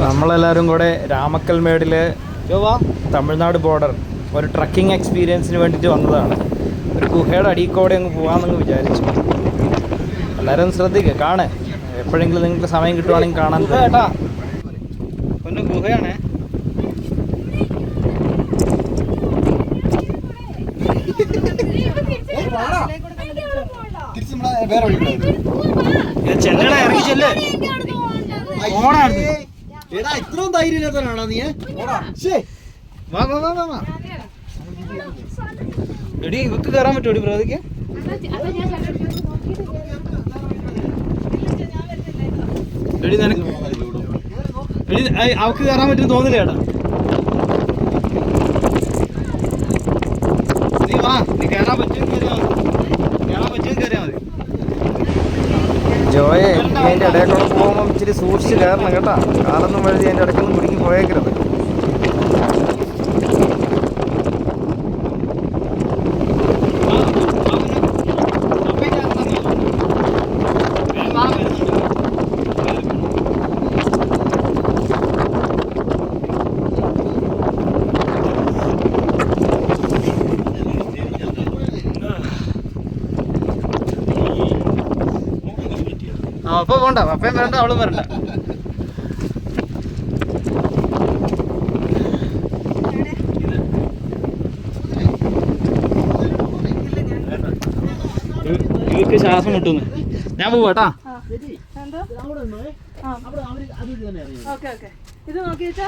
നമ്മളെല്ലാവരും കൂടെ രാമക്കൽമേടിൽ തമിഴ്നാട് ബോർഡർ ഒരു ട്രക്കിംഗ് എക്സ്പീരിയൻസിന് വേണ്ടിയിട്ട് വന്നതാണ്. ഒരു ഗുഹയുടെ അടിയിൽക്കൂടെ അങ്ങ് പോകാമെന്നങ്ങ് വിചാരിച്ചു. എല്ലാവരും ഒന്ന് ശ്രദ്ധിക്കുക, കാണേ, എപ്പോഴെങ്കിലും നിങ്ങൾക്ക് സമയം കിട്ടുവാണെങ്കിൽ കാണാൻ കേട്ടാ. ഒന്ന് ഗുഹയാണേ. ചെല്ലണ ഇറങ്ങി ചെല്ലേ. ഇത്രയും ധൈര്യമില്ലാത്തവനാണോ നീ? വാ വാ വാ വാ വാ. എടി ഇവക്ക് കയറാൻ പറ്റുമോ പ്രതിക്ക്? എടി നിനക്ക് എടി അവക്ക് കയറാൻ പറ്റും തോന്നില്ല ചേട്ടാ. നീ വാ, നീ കയറാൻ പറ്റും കയറിയാൽ മതി, കയറാൻ പറ്റും കയറിയാൽ മതി. ജോയെ, നീ അതിൻ്റെ ഇടയിലൂടെ പോകുമ്പം ഇച്ചിരി സൂക്ഷിച്ച് കയറണം കേട്ടോ. കാലൊന്നും വഴുതി അതിൻ്റെ ഇടയ്ക്കൊന്നും കുടുങ്ങി പോയേക്കരുത്. അപ്പൊ പോണ്ട, അപ്പയും വരണ്ട അവളും വരണ്ട. ഇവർക്ക് ശ്വാസം മുട്ടുന്നു. ഞാൻ പോവാട്ടാ. ഇത് നോക്കി വെച്ചാ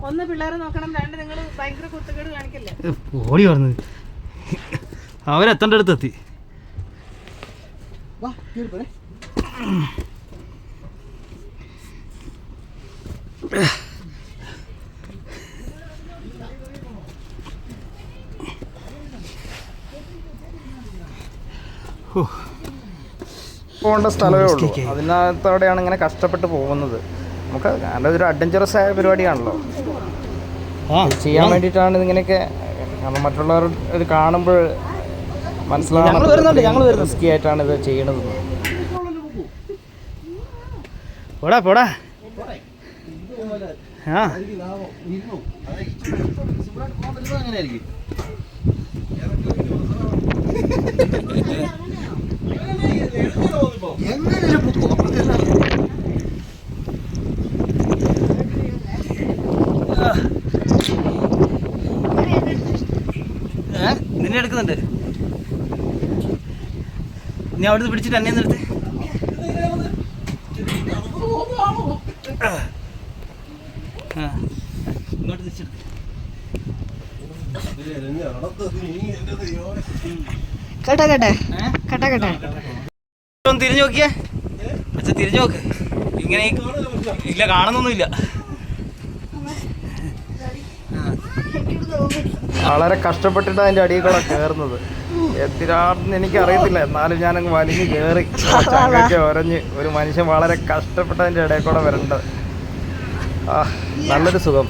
ഒന്ന് പിള്ളേരെ നോക്കണം, രണ്ട് നിങ്ങൾ ഭയങ്കര കുത്തുകേട് കാണിക്കല്ലേ. ഓടി പറഞ്ഞത് അവരെത്തേണ്ട അടുത്തെത്തി. പോകേണ്ട സ്ഥലമേ ഉള്ളൂ. അതിനകത്തോടെയാണ് ഇങ്ങനെ കഷ്ടപ്പെട്ട് പോകുന്നത്. നമുക്ക് നല്ലൊരു അഡ്വഞ്ചറസ് ആയ പരിപാടിയാണല്ലോ. ചെയ്യാൻ വേണ്ടിയിട്ടാണ് ഇതിങ്ങനെയൊക്കെ. കാരണം മറ്റുള്ളവർ ഇത് കാണുമ്പോൾ മനസ്സിലാവുന്നുണ്ട് റിസ്കി ആയിട്ടാണ് ഇത് ചെയ്യണത്. പോടാ പോടാ. ആ നിന്നെ എടുക്കുന്നുണ്ട്. നീ അവിടുന്ന് പിടിച്ചിട്ട് എന്നെ നിർത്തി. ഇങ്ങോട്ട് തിരിച്ചെടുത്ത് ഒന്ന് തിരിഞ്ഞു നോക്കിയേ. അച്ഛാ തിരിഞ്ഞു നോക്ക്. ഇങ്ങനെ ഇല്ല, കാണുന്നൊന്നുമില്ല. വളരെ കഷ്ടപ്പെട്ടിട്ട് അതിൻ്റെ അടിയിൽ കൂടെ കയറുന്നത്. എത്തിരാണെന്ന് എനിക്കറിയത്തില്ല, എന്നാലും ഞാനങ്ങ് വലിഞ്ഞ് കയറി. ചങ്ങൊക്കെ ഒരഞ്ഞ് ഒരു മനുഷ്യൻ വളരെ കഷ്ടപ്പെട്ട് അതിൻ്റെ ഇടയിൽ കൂടെ വരേണ്ടത്. നല്ലൊരു സുഖം.